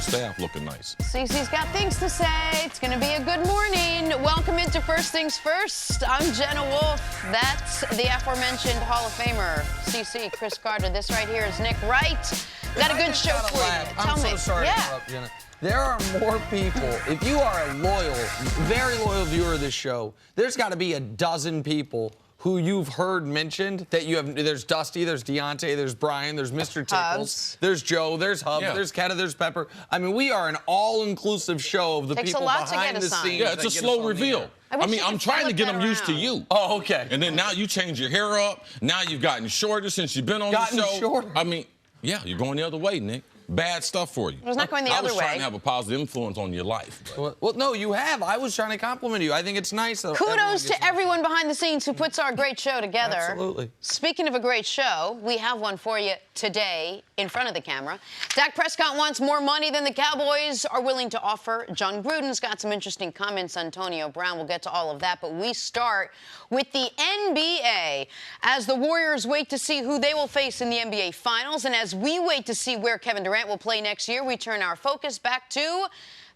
staff looking nice. Cece's got things to say. It's going to be a good morning. Welcome into First Things First. I'm Jenna Wolfe. That's the aforementioned Hall of Famer, Cece, Cris Carter. This right here is Nick Wright. Got a good show for you. I'm so sorry to interrupt, Jenna. There are more people. If you are a loyal, very loyal viewer of this show, there's got to be a dozen people who you've heard mentioned that you have. There's Dusty, there's Deontay, there's Brian, there's Mr. Tickles, there's Joe, there's Hub, there's Keta, there's Pepper. I mean, we are an all-inclusive show of the people behind the scenes. Yeah, it's a slow reveal. I mean, I'm trying to get them used to you. Oh, okay. And then now you change your hair up. Now you've gotten shorter since you've been on the show. Shorter? I mean, yeah, you're going the other way, Nick. Bad stuff for you. It was not going the other way. I was trying to have a positive influence on your life. Well, no, you have. I was trying to compliment you. I think it's nice. Kudos to everyone behind the scenes who puts our great show together. Absolutely. Speaking of a great show, we have one for you today in front of the camera. Dak Prescott wants more money than the Cowboys are willing to offer. John Gruden's got some interesting comments. Antonio Brown, we'll get to all of that. But we start with the NBA as the Warriors wait to see who they will face in the NBA Finals. And as we wait to see where Kevin Durant will play next year, we turn our focus back to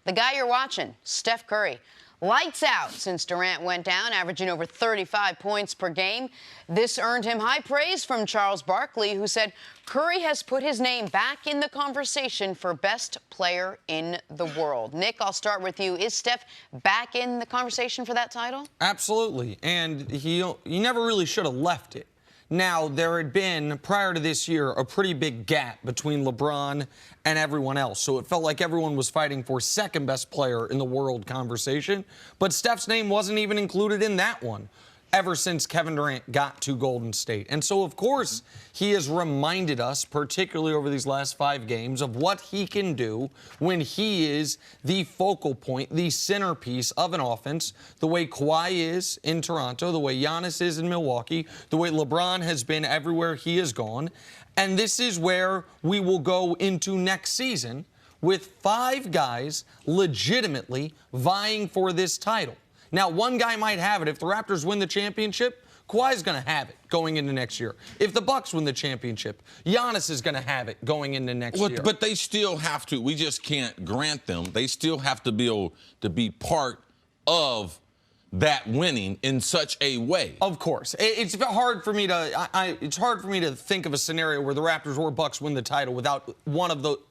the guy you're watching, Steph Curry. Lights out since Durant went down, averaging over 35 points per game. This earned him high praise from Charles Barkley, who said Curry has put his name back in the conversation for best player in the world. Nick, I'll start with you. Is Steph back in the conversation for that title? Absolutely, and he never really should have left it. Now, there had been, prior to this year, a pretty big gap between LeBron and everyone else. So it felt like everyone was fighting for second best player in the world conversation. But Steph's name wasn't even included in that one ever since Kevin Durant got to Golden State. And so, of course, he has reminded us, particularly over these last 5 games, of what he can do when he is the focal point, the centerpiece of an offense, the way Kawhi is in Toronto, the way Giannis is in Milwaukee, the way LeBron has been everywhere he has gone. And this is where we will go into next season with 5 guys legitimately vying for this title. Now, one guy might have it. If the Raptors win the championship, Kawhi's going to have it going into next year. If the Bucs win the championship, Giannis is going to have it going into next year. But they still have to. We just can't grant them. They still have to be able to be part of that winning in such a way. Of course. It's hard for me to think of a scenario where the Raptors or Bucs win the title without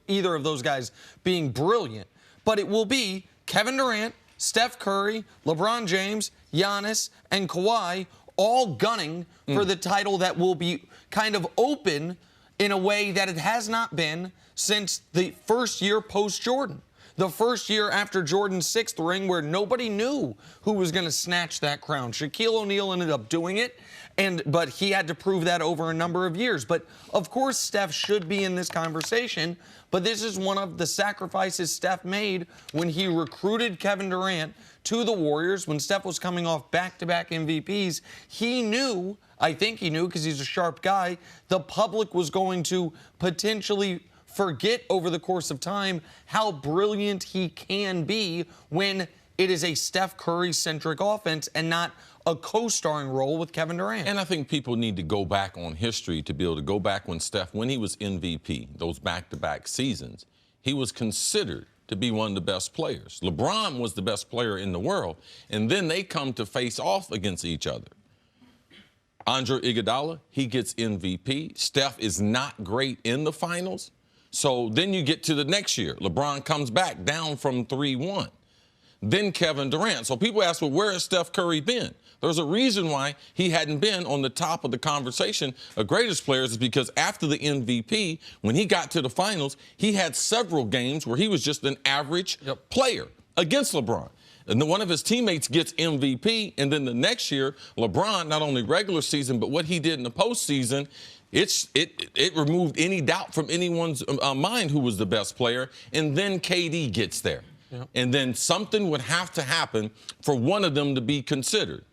either of those guys being brilliant. But it will be Kevin Durant, Steph Curry, LeBron James, Giannis, and Kawhi all gunning for the title that will be kind of open in a way that it has not been since the first year post-Jordan. The first year after Jordan's 6th ring where nobody knew who was going to snatch that crown. Shaquille O'Neal ended up doing it, but he had to prove that over a number of years. But, of course, Steph should be in this conversation, but this is one of the sacrifices Steph made when he recruited Kevin Durant to the Warriors when Steph was coming off back-to-back MVPs. He knew, I think he knew because he's a sharp guy, the public was going to potentially forget over the course of time how brilliant he can be when it is a Steph Curry-centric offense and not a co-starring role with Kevin Durant. And I think people need to go back on history to be able to go back when he was MVP, those back-to-back seasons, he was considered to be one of the best players. LeBron was the best player in the world, and then they come to face off against each other. Andre Iguodala, he gets MVP. Steph is not great in the finals. So then you get to the next year. LeBron comes back down from 3-1. Then Kevin Durant. So people ask, well, where has Steph Curry been? There's a reason why he hadn't been on the top of the conversation of greatest players is because after the MVP, when he got to the finals, he had several games where he was just an average player against LeBron. And then one of his teammates gets MVP, and then the next year, LeBron, not only regular season, but what he did in the postseason, it removed any doubt from anyone's mind who was the best player. And then KD gets there. Yep. And then something would have to happen for one of them to be considered.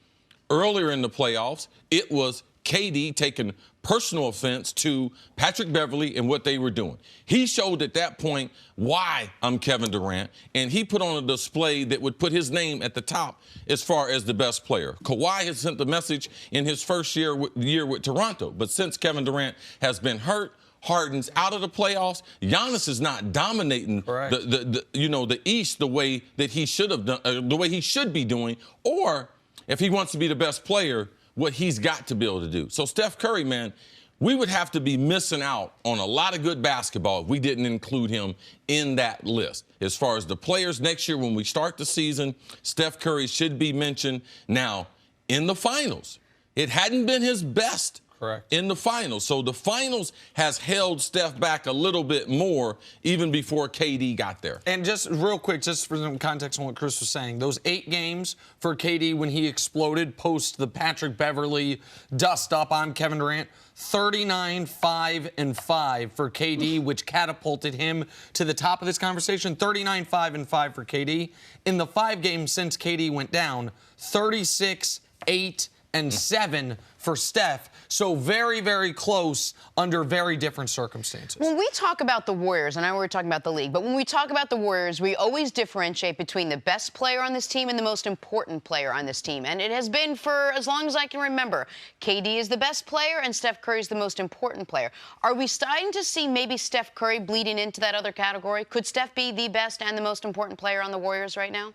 Earlier in the playoffs, it was KD taking personal offense to Patrick Beverley and what they were doing. He showed at that point why I'm Kevin Durant, and he put on a display that would put his name at the top as far as the best player. Kawhi has sent the message in his first year with Toronto, but since Kevin Durant has been hurt, Harden's out of the playoffs. Giannis is not dominating the East the way that he should have done, the way he should be doing, or if he wants to be the best player, what he's got to be able to do. So Steph Curry, man, we would have to be missing out on a lot of good basketball if we didn't include him in that list. As far as the players next year, when we start the season, Steph Curry should be mentioned. Now, in the finals, it hadn't been his best in the finals. So the finals has held Steph back a little bit more even before KD got there. And just real quick, just for some context on what Cris was saying, those 8 games for KD when he exploded post the Patrick Beverley dust up on Kevin Durant, 39, 5, and 5 for KD, which catapulted him to the top of this conversation. 39, 5, and 5 for KD. In the 5 games since KD went down, 36, 8, and 7 for Steph. So very, very close under very different circumstances. When we talk about the Warriors, and I know we're talking about the league, but when we talk about the Warriors, we always differentiate between the best player on this team and the most important player on this team. And it has been for as long as I can remember. KD is the best player and Steph Curry is the most important player. Are we starting to see maybe Steph Curry bleeding into that other category? Could Steph be the best and the most important player on the Warriors right now?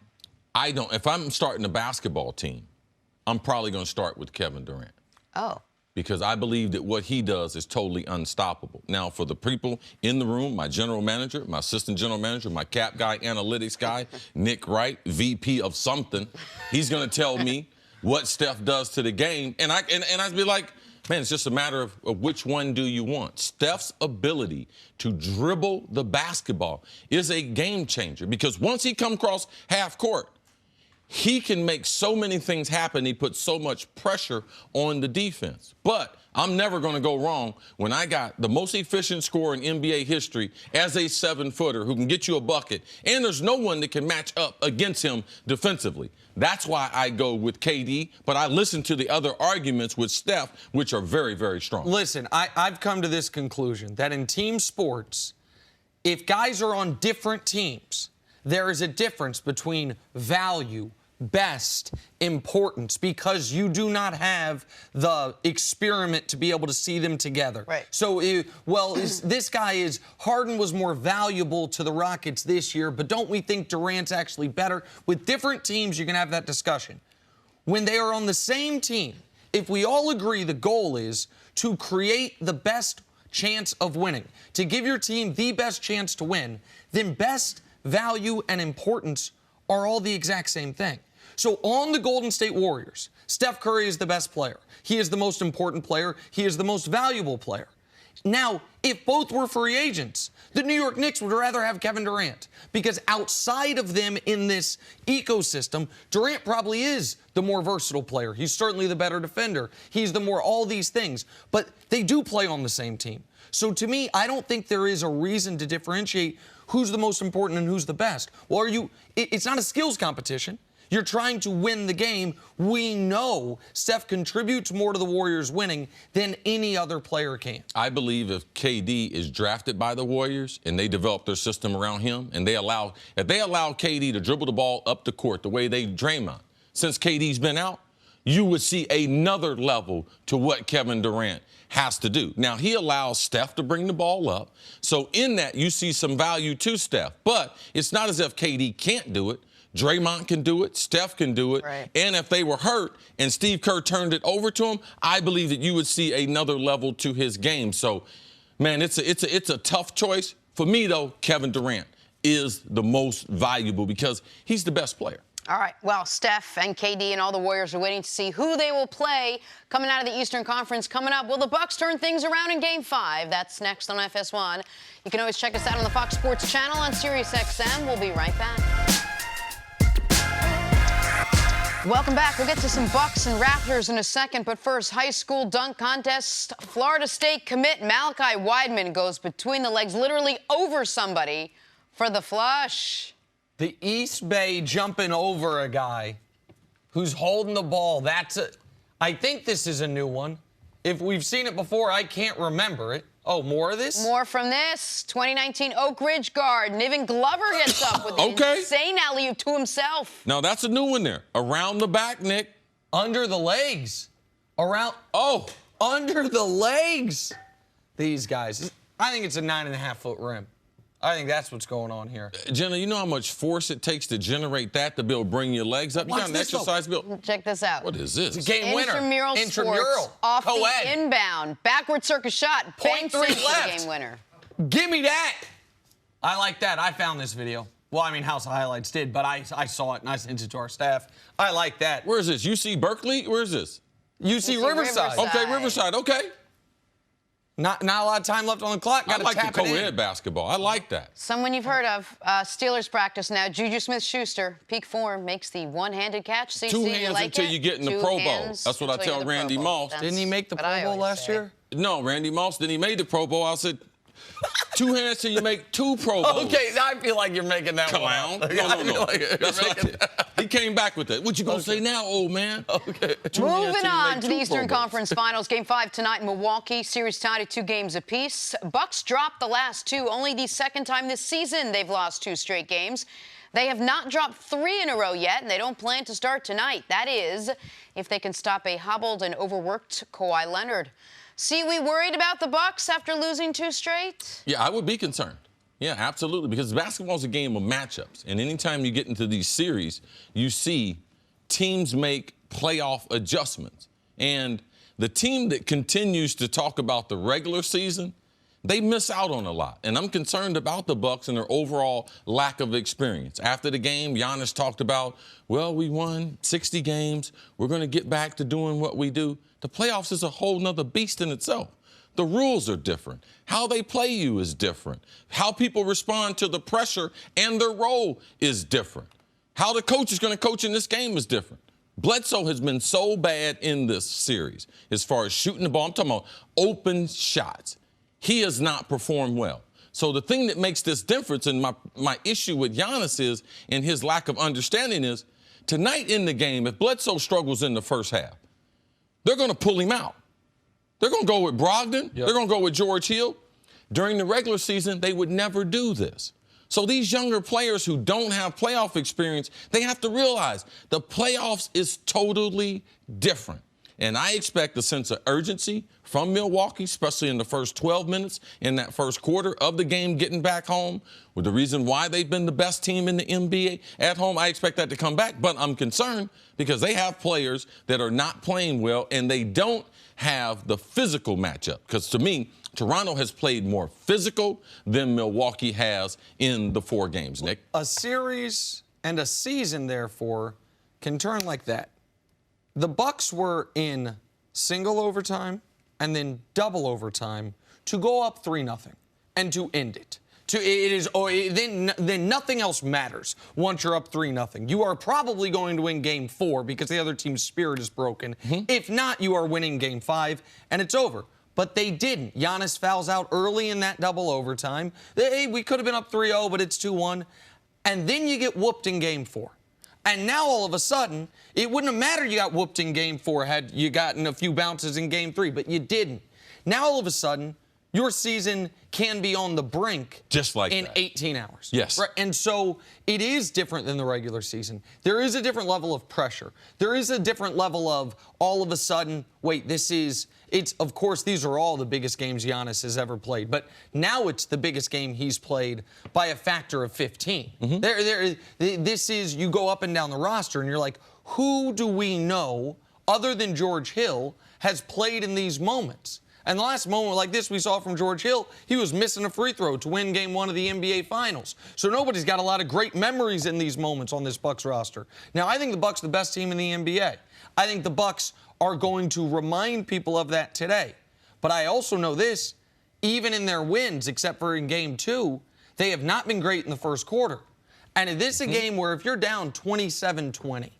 I don't. If I'm starting a basketball team, I'm probably going to start with Kevin Durant. Oh. Because I believe that what he does is totally unstoppable. Now, for the people in the room, my general manager, my assistant general manager, my cap guy, analytics guy, Nick Wright, VP of something, he's going to tell me what Steph does to the game. And I'd be like, man, it's just a matter of which one do you want. Steph's ability to dribble the basketball is a game changer because once he comes across half court, he can make so many things happen. He puts so much pressure on the defense. But I'm never going to go wrong when I got the most efficient scorer in NBA history as a 7-footer who can get you a bucket, and there's no one that can match up against him defensively. That's why I go with KD, but I listen to the other arguments with Steph, which are very, very strong. Listen, I've come to this conclusion that in team sports, if guys are on different teams, there is a difference between value, best, importance, because you do not have the experiment to be able to see them together. Right. So, this guy is, Harden was more valuable to the Rockets this year, but don't we think Durant's actually better? With different teams, you can have that discussion. When they are on the same team, if we all agree the goal is to create the best chance of winning, to give your team the best chance to win, then best, value, and importance are all the exact same thing. So on the Golden State Warriors, Steph Curry is the best player. He is the most important player. He is the most valuable player. Now, if both were free agents, the New York Knicks would rather have Kevin Durant because outside of them in this ecosystem, Durant probably is the more versatile player. He's certainly the better defender. He's the more all these things. But they do play on the same team. So to me, I don't think there is a reason to differentiate who's the most important and who's the best. Well, it's not a skills competition. You're trying to win the game. We know Steph contributes more to the Warriors winning than any other player can. I believe if KD is drafted by the Warriors and they develop their system around him and if they allow KD to dribble the ball up the court the way they Draymond, since KD's been out, you would see another level to what Kevin Durant has to do. Now, he allows Steph to bring the ball up. So in that, you see some value to Steph. But it's not as if KD can't do it. Draymond can do it. Steph can do it. Right. And if they were hurt and Steve Kerr turned it over to him, I believe that you would see another level to his game. So, man, it's a tough choice. For me, though, Kevin Durant is the most valuable because he's the best player. All right. Well, Steph and KD and all the Warriors are waiting to see who they will play coming out of the Eastern Conference. Coming up, will the Bucs turn things around in Game 5? That's next on FS1. You can always check us out on the Fox Sports channel on SiriusXM. We'll be right back. Welcome back. We'll get to some Bucs and Raptors in a second, but first, high school dunk contest. Florida State commit Malachi Wideman goes between the legs, literally over somebody for the flush. The East Bay jumping over a guy who's holding the ball. I think this is a new one. If we've seen it before, I can't remember it. Oh, more of this? More from this. 2019 Oak Ridge guard Niven Glover gets up with an insane alley-oop to himself. Now, that's a new one there. Around the back, Nick. Under the legs. Under the legs. These guys. I think it's a 9.5-foot rim. I think that's what's going on here. Jenna, you know how much force it takes to generate that to be able to bring your legs up? You got an exercise build. Check this out. What is this? It's a game winner. Intramural sports off Co-ed. the inbound. Backward circus shot. Banks .3 into left. the game winner. Give me that. I like that. I found this video. Well, I mean, House of Highlights did, but I saw it and I sent it to our staff. I like that. Where is this? UC Berkeley? Where is this? UC Riverside. Okay, Riverside. Okay. Not a lot of time left on the clock. I like the co-ed basketball. I like that. Someone you've heard of. Steelers practice now. Juju Smith-Schuster, peak form, makes the one-handed catch. CC, Two hands like until you get in the Pro Bowl. That's what I tell Randy Moss. Didn't he make the Pro Bowl last year? No, Randy Moss, then he made the Pro Bowl. I said, 2 hands till you make 2 Pro Bowls. Okay, I feel like you're making that clown. one. No. That's what I did. He came back with that. What you gonna say now, old man? Okay. Moving on to the Eastern Conference Finals. Game 5 tonight in Milwaukee. Series tied at 2 games apiece. Bucks dropped the last 2. Only the second time this season they've lost 2 straight games. They have not dropped 3 in a row yet, and they don't plan to start tonight. That is, if they can stop a hobbled and overworked Kawhi Leonard. See, we worried about the Bucks after losing 2 straight? Yeah, I would be concerned. Yeah, absolutely, because basketball is a game of matchups. And anytime you get into these series, you see teams make playoff adjustments. And the team that continues to talk about the regular season, they miss out on a lot. And I'm concerned about the Bucks and their overall lack of experience. After the game, Giannis talked about, well, we won 60 games. We're going to get back to doing what we do. The playoffs is a whole nother beast in itself. The rules are different. How they play you is different. How people respond to the pressure and their role is different. How the coach is going to coach in this game is different. Bledsoe has been so bad in this series as far as shooting the ball. I'm talking about open shots. He has not performed well. So the thing that makes this difference, and my issue with Giannis is, and his lack of understanding is, tonight in the game, if Bledsoe struggles in the first half, they're going to pull him out. They're going to go with Brogdon. Yep. They're going to go with George Hill. During the regular season, they would never do this. So these younger players who don't have playoff experience, they have to realize the playoffs is totally different. And I expect a sense of urgency from Milwaukee, especially in the first 12 minutes in that first quarter of the game getting back home. With the reason why they've been the best team in the NBA at home, I expect that to come back. But I'm concerned because they have players that are not playing well, and they don't have the physical matchup. Because to me, Toronto has played more physical than Milwaukee has in the 4 games, Nick. A series and a season, therefore, can turn like that. The Bucks were in single overtime and then double overtime to go up 3-0 and to end it. Then nothing else matters once you're up 3-0. You are probably going to win Game 4 because the other team's spirit is broken. Mm-hmm. If not, you are winning Game 5 and it's over. But they didn't. Giannis fouls out early in that double overtime. Hey, we could have been up 3-0, but it's 2-1. And then you get whooped in Game 4. And now, all of a sudden, it wouldn't have mattered you got whooped in Game 4 had you gotten a few bounces in Game 3, but you didn't. Now, all of a sudden, your season can be on the brink just like in that. 18 hours. Yes. Right? And so it is different than the regular season. There is a different level of pressure. There is a different level of all of a sudden, wait, of course, these are all the biggest games Giannis has ever played, but now it's the biggest game he's played by a factor of 15. Mm-hmm. You go up and down the roster and you're like, who do we know other than George Hill has played in these moments? And the last moment like this we saw from George Hill, he was missing a free throw to win Game 1 of the NBA Finals. So nobody's got a lot of great memories in these moments on this Bucks roster. Now, I think the Bucks are the best team in the NBA. I think the Bucks are going to remind people of that today. But I also know this, even in their wins, except for in Game 2, they have not been great in the first quarter. And this is a game where if you're down 27-20,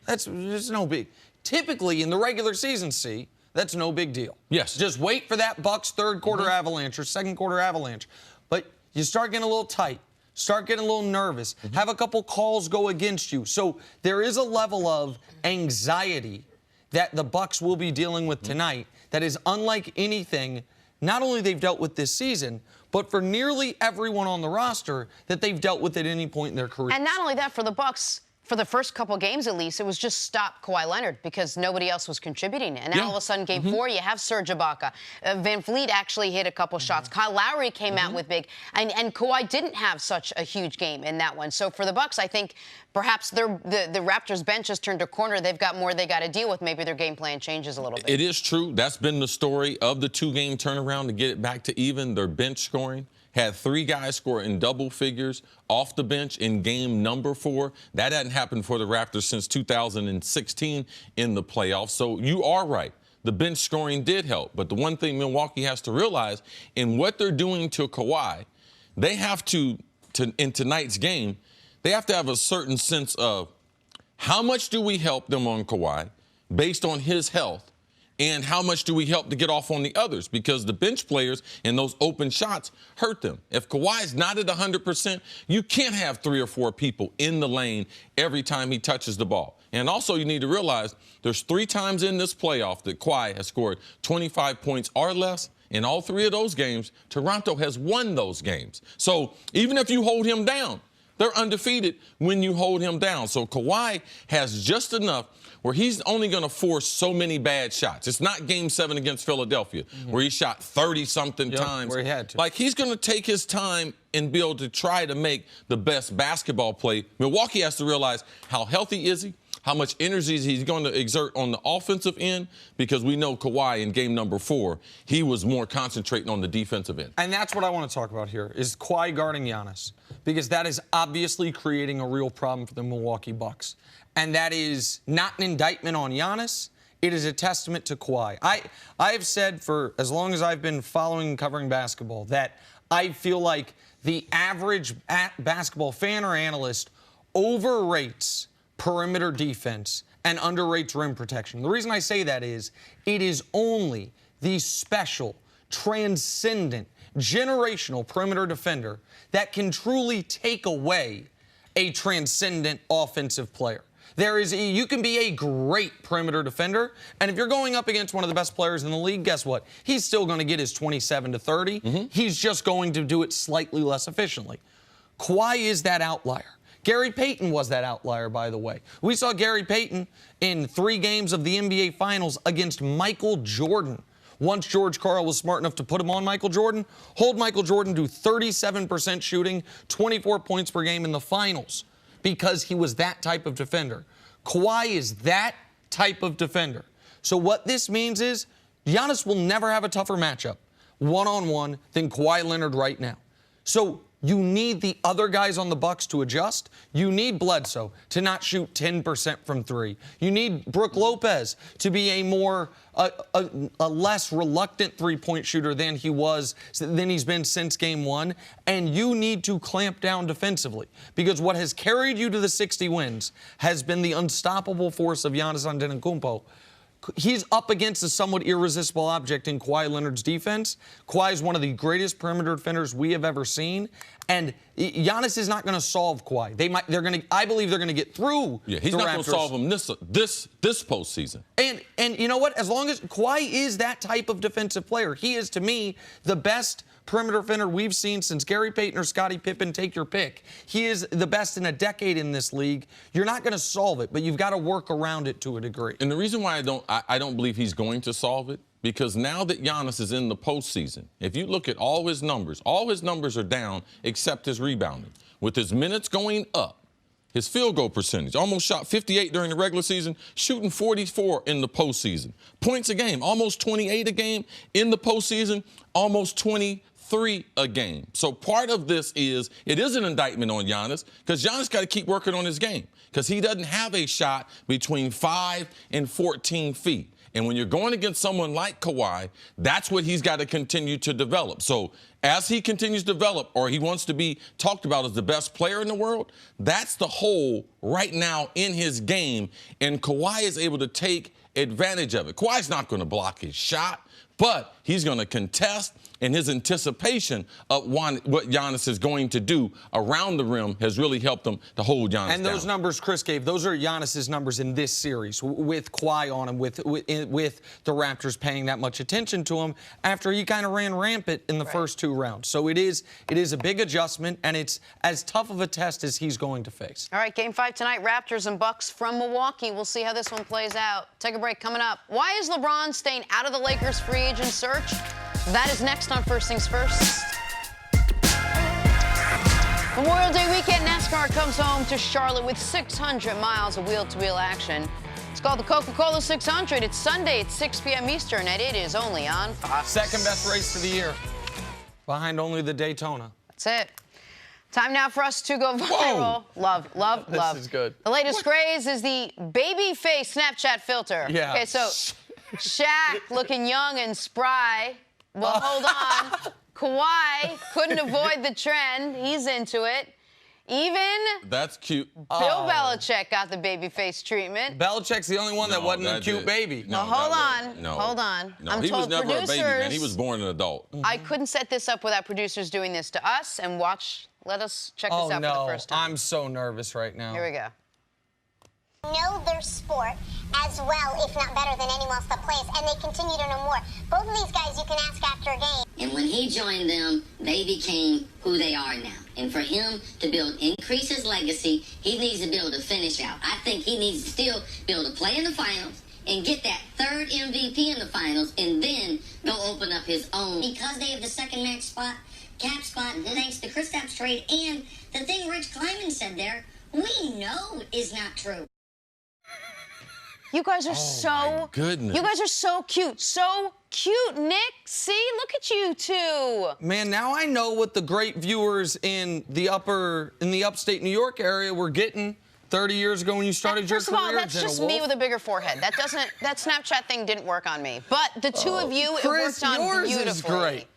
that's no big. Typically, in the regular season, that's no big deal. Yes. Just wait for that Bucks third quarter avalanche or second quarter avalanche. But you start getting a little tight, start getting a little nervous, have a couple calls go against you. So there is a level of anxiety that the Bucks will be dealing with tonight that is unlike anything not only they've dealt with this season, but for nearly everyone on the roster that they've dealt with at any point in their career. And not only that, for the Bucks, for the first couple games at least, it was just stop Kawhi Leonard because nobody else was contributing. And now all of a sudden, game 4, you have Serge Ibaka. Van Vliet actually hit a couple shots. Kyle Lowry came out with big. And Kawhi didn't have such a huge game in that one. So for the Bucks, I think perhaps the Raptors bench has turned a corner. They've got more they got to deal with. Maybe their game plan changes a little bit. It is true. That's been the story of the 2-game turnaround to get it back to even. Their bench scoring had 3 guys score in double figures off the bench in game number 4. That hadn't happened for the Raptors since 2016 in the playoffs. So you are right. The bench scoring did help. But the one thing Milwaukee has to realize in what they're doing to Kawhi, they have to in tonight's game, they have to have a certain sense of how much do we help them on Kawhi based on his health, and how much do we help to get off on the others? Because the bench players and those open shots hurt them. If Kawhi's not at 100%, you can't have 3 or 4 people in the lane every time he touches the ball. And also you need to realize there's 3 times in this playoff that Kawhi has scored 25 points or less. In all 3 of those games, Toronto has won those games. So even if you hold him down, they're undefeated when you hold him down. So Kawhi has just enough where he's only going to force so many bad shots. It's not Game 7 against Philadelphia where he shot 30-something times. Where he had to. Like, he's going to take his time and be able to try to make the best basketball play. Milwaukee has to realize how healthy is he, how much energy he's going to exert on the offensive end, because we know Kawhi in game number 4, he was more concentrating on the defensive end. And that's what I want to talk about here, is Kawhi guarding Giannis, because that is obviously creating a real problem for the Milwaukee Bucks. And that is not an indictment on Giannis. It is a testament to Kawhi. I have said for as long as I've been following and covering basketball that I feel like the average basketball fan or analyst overrates perimeter defense and underrates rim protection. The reason I say that is it is only the special, transcendent, generational perimeter defender that can truly take away a transcendent offensive player. You can be a great perimeter defender, and if you're going up against one of the best players in the league, guess what? He's still going to get his 27 to 30. He's just going to do it slightly less efficiently. Kawhi is that outlier. Gary Payton was that outlier, by the way. We saw Gary Payton in 3 games of the NBA Finals against Michael Jordan. Once George Karl was smart enough to put him on Michael Jordan, hold Michael Jordan to 37% shooting, 24 points per game in the finals, because he was that type of defender. Kawhi is that type of defender. So what this means is Giannis will never have a tougher matchup one-on-one than Kawhi Leonard right now. So you need the other guys on the Bucks to adjust. You need Bledsoe to not shoot 10% from 3. You need Brook Lopez to be a less reluctant three-point shooter than he's been since game 1. And you need to clamp down defensively, because what has carried you to the 60 wins has been the unstoppable force of Giannis Antetokounmpo. He's up against a somewhat irresistible object in Kawhi Leonard's defense. Kawhi is one of the greatest perimeter defenders we have ever seen, and Giannis is not going to solve Kawhi. I believe they're going to get through. Yeah, he's not going to solve him this postseason. And you know what? As long as Kawhi is that type of defensive player, he is, to me, the best perimeter defender we've seen since Gary Payton or Scottie Pippen, take your pick. He is the best in a decade in this league. You're not going to solve it, but you've got to work around it to a degree. And the reason why I don't believe he's going to solve it, because now that Giannis is in the postseason, if you look at all his numbers are down except his rebounding. With his minutes going up, his field goal percentage, almost shot 58 during the regular season, shooting 44 in the postseason. Points a game, almost 28 a game. In the postseason, almost 23 a game. So part of this is, it is an indictment on Giannis, because Giannis got to keep working on his game, because he doesn't have a shot between 5 and 14 feet. And when you're going against someone like Kawhi, that's what he's got to continue to develop. So as he continues to develop, or he wants to be talked about as the best player in the world, that's the hole right now in his game. And Kawhi is able to take advantage of it. Kawhi's not going to block his shot, but He's going to contest, and his anticipation of what Giannis is going to do around the rim has really helped him to hold Giannis And those down. numbers Chris gave, those are Giannis's numbers in this series, with Kawhi on him, with the Raptors paying that much attention to him after he kind of ran rampant in the first 2 rounds. So it is a big adjustment, and it's as tough of a test as he's going to face. All right, Game 5 tonight, Raptors and Bucks from Milwaukee. We'll see how this one plays out. Take a break coming up. Why is LeBron staying out of the Lakers free agent search? That is next on First Things First. Memorial Day weekend, NASCAR comes home to Charlotte with 600 miles of wheel-to-wheel action. It's called the Coca-Cola 600. It's Sunday at 6 p.m. Eastern, and it is only on Fox. Second best race of the year, behind only the Daytona. That's it. Time now for us to go viral. Whoa. Love. This is good. The latest craze is the baby face Snapchat filter. Yeah. Okay, so Shaq looking young and spry. Well, hold on. Kawhi couldn't avoid the trend. He's into it. Even That's cute. Bill Belichick got the baby face treatment. Belichick's the only one that wasn't a cute did. baby. No, hold on. No, I'm he was told never a baby, man. He producers- was born an adult. I couldn't set this up without producers doing this to us. And let us check this out for the first time. I'm so nervous right now. Here we go. Know their sport as well, if not better than anyone else that plays, and they continue to know more. Both of these guys you can ask after a game. And when he joined them, they became who they are now. And for him to increase his legacy, he needs to be able to finish out. I think he needs to still be able to play in the finals and get that 3rd MVP in the finals, and then go open up his own. Because they have the second max spot, cap spot, thanks to Chris Stapps trade, and the thing Rich Kleiman said there, we know is not true. You guys are my goodness. You guys are so cute. So cute, Nick. See, look at you two. Man, now I know what the great viewers in the upstate New York area were getting 30 years ago when you started your First of all, career. that's Jenna just Wolfe. me with a bigger forehead. That Snapchat thing didn't work on me. But the two of you, it Chris, worked on yours beautifully. is great.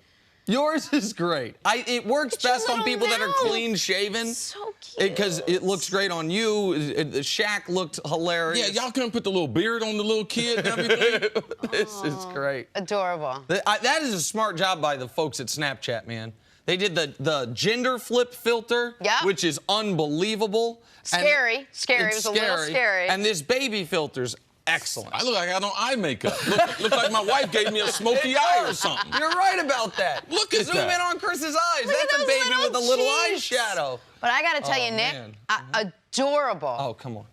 Yours is great. It works Look at your best on little people that are mouth. clean shaven. So cute. Because it looks great on you. Shaq looked hilarious. Yeah, y'all couldn't put the little beard on the little kid and everything. This is great. Adorable. That is a smart job by the folks at Snapchat, man. They did the gender flip filter, Yeah. which is unbelievable. Scary. It It's was a little scary. And this baby filter's excellent. I look like I don't eye makeup. Look like my wife gave me a smoky eye or something. You're right about that. Look at Zoom that. in on Chris's eyes. Look at That's a those baby little with a little cheeks. eyeshadow. But I got to tell Oh, you, Nick, man. adorable. Oh, come on.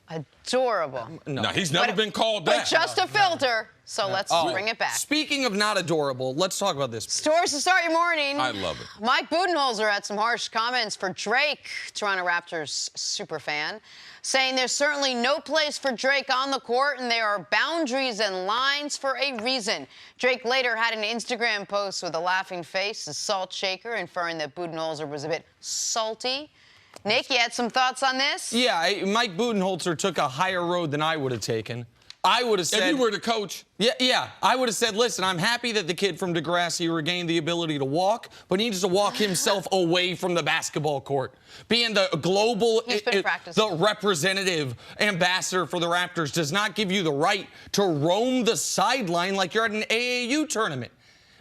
Adorable. No. Now, he's never been called But that. just a filter. So let's bring it back. Speaking of not adorable, let's talk about this. Stories to start your morning. I love it. Mike Budenholzer had some harsh comments for Drake, Toronto Raptors superfan, saying there's certainly no place for Drake on the court and there are boundaries and lines for a reason. Drake later had an Instagram post with a laughing face, a salt shaker, inferring that Budenholzer was a bit salty. Nick, you had some thoughts on this? Yeah, Mike Budenholzer took a higher road than I would have taken. I would have said... If you were the coach. Yeah. I would have said, listen, I'm happy that the kid from Degrassi regained the ability to walk, but he needs to walk himself away from the basketball court. Being the global, He's been practicing. the representative ambassador for the Raptors does not give you the right to roam the sideline like you're at an AAU tournament.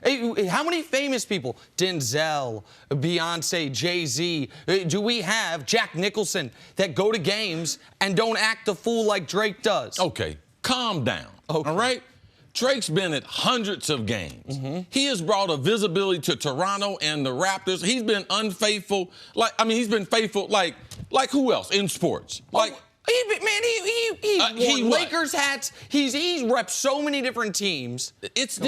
Hey, how many famous people, Denzel, Beyonce, Jay-Z, do we have, Jack Nicholson, that go to games and don't act a fool like Drake does? Okay, calm down. Okay. All right? Drake's been at hundreds of games. He has brought a visibility to Toronto and the Raptors. He's been unfaithful. He's been faithful like who else in sports? He what? Lakers hats. He's repped so many different teams.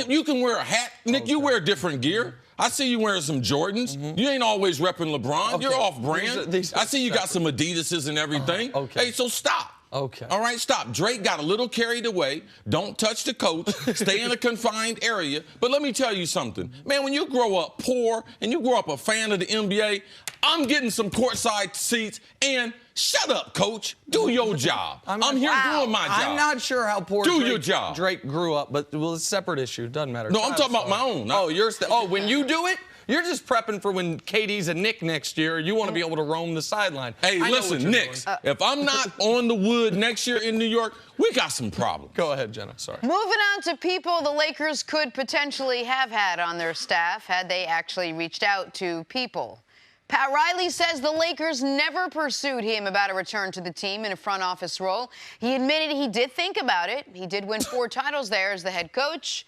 You can wear a hat. Nick, you wear different gear. I see you wearing some Jordans. You ain't always repping LeBron. Okay. You're off brand. These are I see you got some Adidases and everything. Okay. Hey, so stop. Okay. All right, stop. Drake got a little carried away. Don't touch the coach. Stay in a confined area. But let me tell you something. Man, when you grow up poor and you grow up a fan of the NBA, I'm getting some courtside seats. And shut up, coach. Do your job. I'm here doing my job. I'm not sure how poor your job. Drake grew up, but it's a separate issue. Doesn't matter. No, I'm talking about my own. When you do it, You're just prepping for when KD's a Knick next year. You want to be able to roam the sideline. Hey, listen, Knicks, if I'm not on the wood next year in New York, we got some problems. Go ahead, Jenna. Sorry. Moving on to people the Lakers could potentially have had on their staff had they actually reached out to people. Pat Riley says the Lakers never pursued him about a return to the team in a front office role. He admitted he did think about it. He did win 4 titles there as the head coach.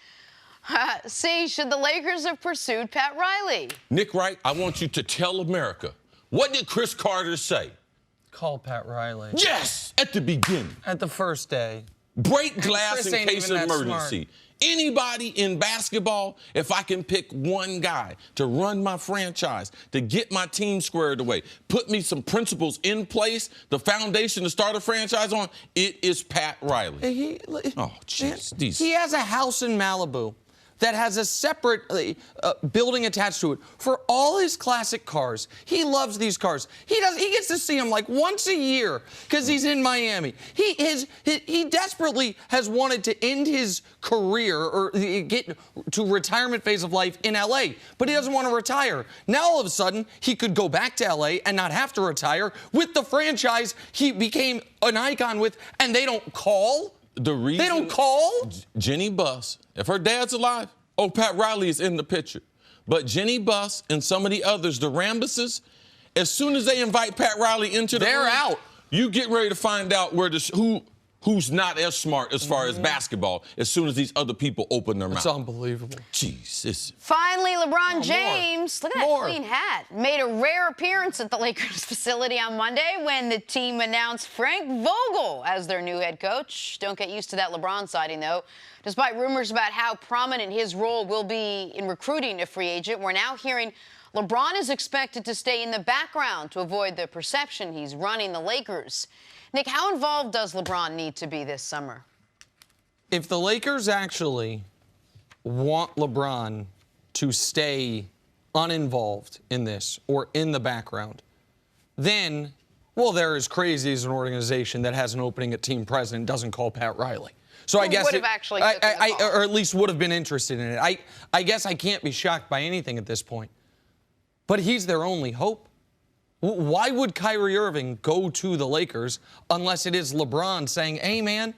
See, should the Lakers have pursued Pat Riley? Nick Wright, I want you to tell America, what did Chris Carter say? Call Pat Riley. Yes, at the beginning. At the first day. Break glass Chris in ain't case even of that emergency. Anybody in basketball, if I can pick one guy to run my franchise, to get my team squared away, put me some principles in place, the foundation to start a franchise on, it is Pat Riley. Oh, jeez. He has a house in Malibu that has a separate building attached to it for all his classic cars. He loves these cars. He gets to see them like once a year because he's in Miami. He desperately has wanted to end his career or get to retirement phase of life in LA, but he doesn't want to retire. Now all of a sudden he could go back to LA and not have to retire with the franchise he became an icon with, and they don't call. The reason they don't call? Jenny Buss, if her dad's alive, Pat Riley is in the picture. But Jenny Buss and some of the others, the Rambuses, as soon as they invite Pat Riley into the room, they're out. You get ready to find out who's not as smart as far as basketball as soon as these other people open their mouth. It's unbelievable. Jeez. Finally, LeBron James, look at that clean hat, made a rare appearance at the Lakers facility on Monday when the team announced Frank Vogel as their new head coach. Don't get used to that LeBron sighting, though. Despite rumors about how prominent his role will be in recruiting a free agent, we're now hearing LeBron is expected to stay in the background to avoid the perception he's running the Lakers. Nick, how involved does LeBron need to be this summer? If the Lakers actually want LeBron to stay uninvolved in this or in the background, then, well, they're as crazy as an organization that has an opening at team president doesn't call Pat Riley. So I guess would have actually taken the call. or at least would have been interested in it. I guess I can't be shocked by anything at this point. But he's their only hope. Why would Kyrie Irving go to the Lakers unless it is LeBron saying, hey, man,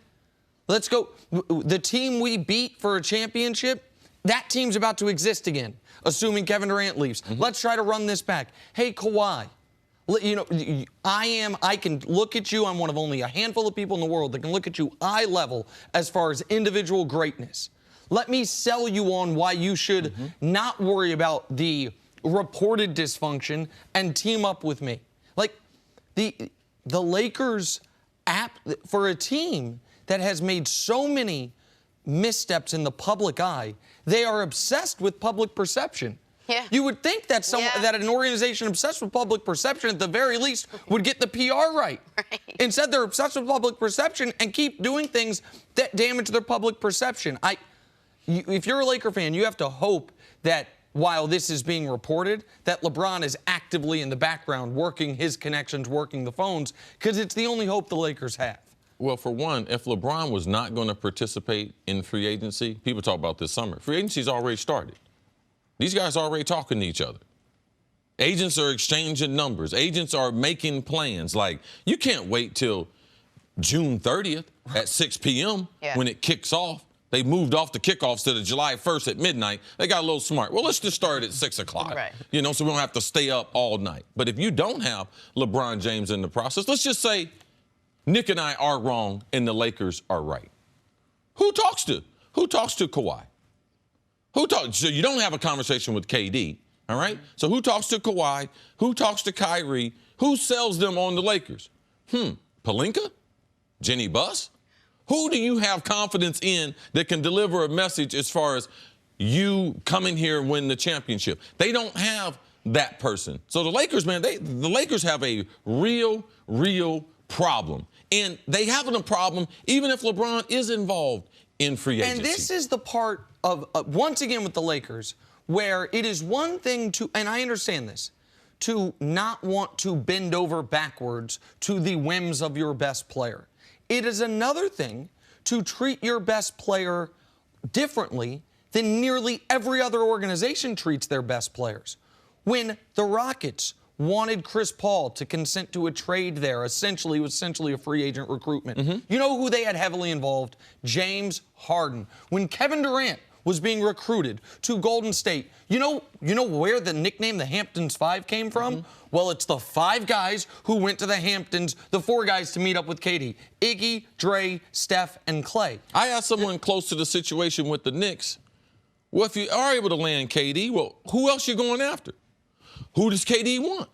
let's go. The team we beat for a championship, that team's about to exist again, assuming Kevin Durant leaves. Let's try to run this back. Hey, Kawhi, you know, I can look at you. I'm one of only a handful of people in the world that can look at you eye level as far as individual greatness. Let me sell you on why you should not worry about the reported dysfunction and team up with me. Like the Lakers for a team that has made so many missteps in the public eye, they are obsessed with public perception. Yeah. You would think that that an organization obsessed with public perception at the very least would get the PR right. Instead, they're obsessed with public perception and keep doing things that damage their public perception. If you're a Laker fan, you have to hope that while this is being reported, that LeBron is actively in the background working his connections, working the phones, because it's the only hope the Lakers have. Well, for one, if LeBron was not going to participate in free agency, people talk about this summer. Free agency's already started. These guys are already talking to each other. Agents are exchanging numbers. Agents are making plans. Like, you can't wait till June 30th at 6 p.m. when it kicks off. They moved off the kickoffs to the July 1st at midnight. They got a little smart. Well, let's just start at 6 o'clock, you know, so we don't have to stay up all night. But if you don't have LeBron James in the process, let's just say Nick and I are wrong and the Lakers are right. Who talks to Kawhi? So you don't have a conversation with KD, all right? So who talks to Kawhi? Who talks to Kyrie? Who sells them on the Lakers? Pelinka? Jenny Buss? Who do you have confidence in that can deliver a message as far as you coming here and win the championship? They don't have that person. So the Lakers, man, the Lakers have a real problem. And they have a problem even if LeBron is involved in free agency. And this is the part of, once again with the Lakers, where it is one thing to, and I understand this, to not want to bend over backwards to the whims of your best player. It is another thing to treat your best player differently than nearly every other organization treats their best players. When the Rockets wanted Chris Paul to consent to a trade there, essentially a free agent recruitment. You know who they had heavily involved? James Harden. When Kevin Durant was being recruited to Golden State, you know where the nickname the Hamptons Five came from? Well, it's the 5 guys who went to the Hamptons, the 4 guys to meet up with KD. Iggy, Dre, Steph, and Clay. I asked someone close to the situation with the Knicks, well, if you are able to land KD, well, who else you going after? Who does KD want?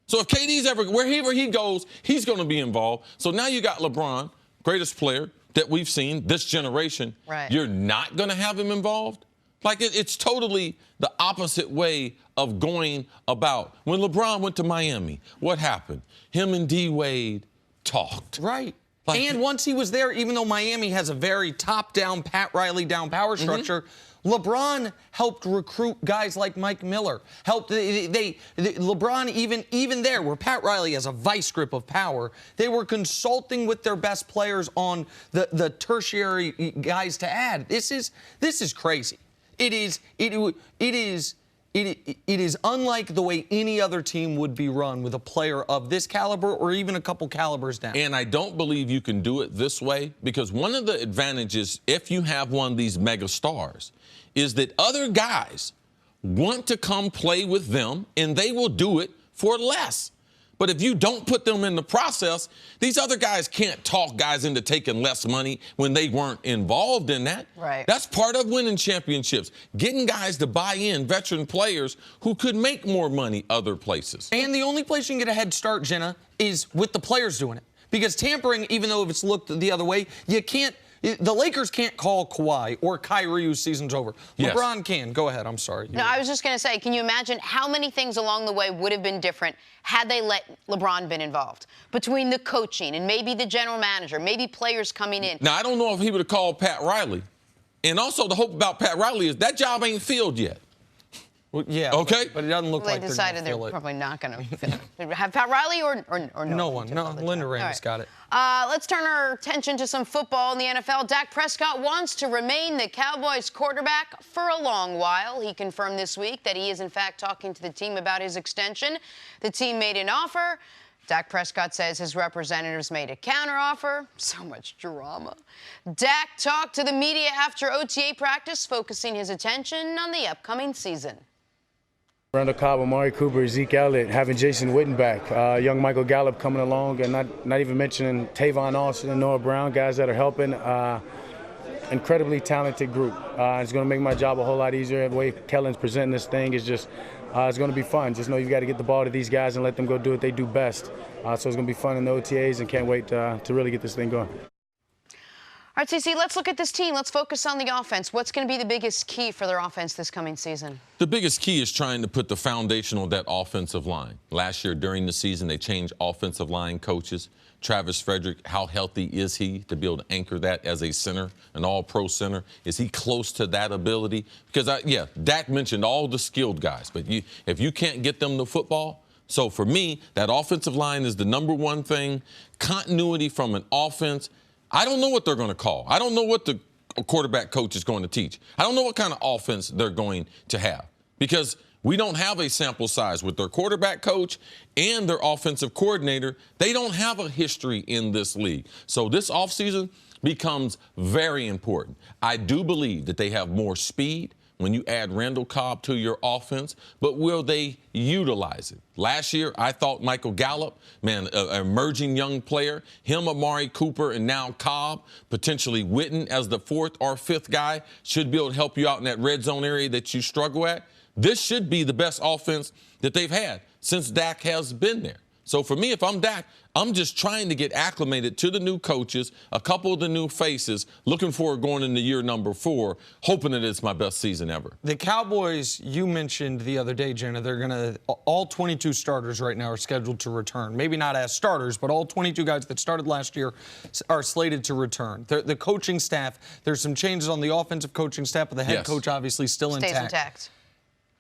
So if KD's wherever he goes, he's going to be involved. So now you got LeBron, greatest player that we've seen this generation. Right. You're not going to have him involved? Like, it's totally the opposite way of going about. When LeBron went to Miami, what happened? Him and D-Wade talked. Right. And once he was there, even though Miami has a very top-down, Pat Riley down power structure, LeBron helped recruit guys like Mike Miller. LeBron, even there, where Pat Riley has a vice grip of power, they were consulting with their best players on the tertiary guys to add. This is crazy. It is unlike the way any other team would be run with a player of this caliber or even a couple calibers down. And I don't believe you can do it this way, because one of the advantages, if you have one of these mega stars, is that other guys want to come play with them, and they will do it for less. But if you don't put them in the process, these other guys can't talk guys into taking less money when they weren't involved in that. Right. That's part of winning championships, getting guys to buy in, veteran players who could make more money other places. And the only place you can get a head start, Jenna, is with the players doing it. Because tampering, even though if it's looked the other way, you can't. The Lakers can't call Kawhi or Kyrie whose season's over. Yes. LeBron can. Go ahead. I'm sorry. No, I was just going to say, can you imagine how many things along the way would have been different had they let LeBron been involved? Between the coaching and maybe the general manager, maybe players coming in. Now, I don't know if he would have called Pat Riley. And also, the hope about Pat Riley is that job ain't filled yet. Well, yeah. Okay. But it doesn't look They like decided they're they're probably not going to fill it. Have Pat Riley or no? No one. No, Linda Ramos right. got it. Let's turn our attention to some football in the NFL. Dak Prescott wants to remain the Cowboys quarterback for a long while. He confirmed this week that he is, in fact, talking to the team about his extension. The team made an offer. Dak Prescott says his representatives made a counteroffer. So much drama. Dak talked to the media after OTA practice, focusing his attention on the upcoming season. Randall Cobb, Amari Cooper, Zeke Elliott, having Jason Witten back, young Michael Gallup coming along, and not even mentioning Tavon Austin and Noah Brown, guys that are helping. Incredibly talented group. It's going to make my job a whole lot easier. The way Kellen's presenting this thing is just, it's going to be fun. Just know you've got to get the ball to these guys and let them go do what they do best. So it's going to be fun in the OTAs, and can't wait to really get this thing going. All right, CC, let's look at this team. Let's focus on the offense. What's going to be the biggest key for their offense this coming season? The biggest key is trying to put the foundation on that offensive line. Last year during the season, they changed offensive line coaches. Travis Frederick, how healthy is he to be able to anchor that as a center, an all-pro center? Is he close to that ability? Because, Dak mentioned all the skilled guys, but if you can't get them the football, so for me, that offensive line is the number one thing. Continuity from an offense. I don't know what they're going to call. I don't know what the quarterback coach is going to teach. I don't know what kind of offense they're going to have, because we don't have a sample size with their quarterback coach and their offensive coordinator. They don't have a history in this league. So this offseason becomes very important. I do believe that they have more speed when you add Randall Cobb to your offense, but will they utilize it? Last year, I thought Michael Gallup, an emerging young player, him, Amari Cooper, and now Cobb, potentially Witten as the 4th or 5th guy, should be able to help you out in that red zone area that you struggle at. This should be the best offense that they've had since Dak has been there. So for me, if I'm Dak, I'm just trying to get acclimated to the new coaches, a couple of the new faces, looking forward going into year number 4, hoping that it's my best season ever. The Cowboys, you mentioned the other day, Jenna, all 22 starters right now are scheduled to return. Maybe not as starters, but all 22 guys that started last year are slated to return. The coaching staff, there's some changes on the offensive coaching staff, but the head coach obviously still Stays intact.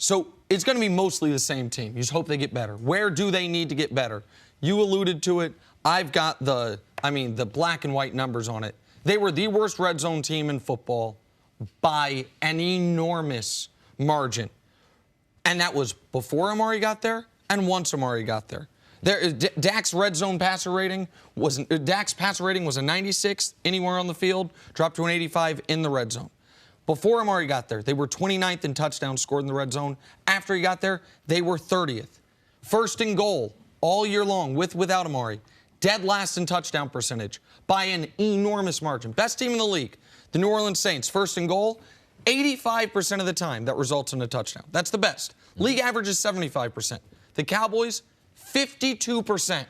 So it's going to be mostly the same team. You just hope they get better. Where do they need to get better? You alluded to it. I've got the black and white numbers on it. They were the worst red zone team in football by an enormous margin. And that was before Amari got there and once Amari got there. Dak's red zone passer rating was a 96th anywhere on the field, dropped to an 85 in the red zone. Before Amari got there, they were 29th in touchdowns scored in the red zone. After he got there, they were 30th. First and goal all year long, without Amari. Dead last in touchdown percentage by an enormous margin. Best team in the league, the New Orleans Saints, first and goal, 85% of the time that results in a touchdown. That's the best. League average is 75%. The Cowboys, 52%.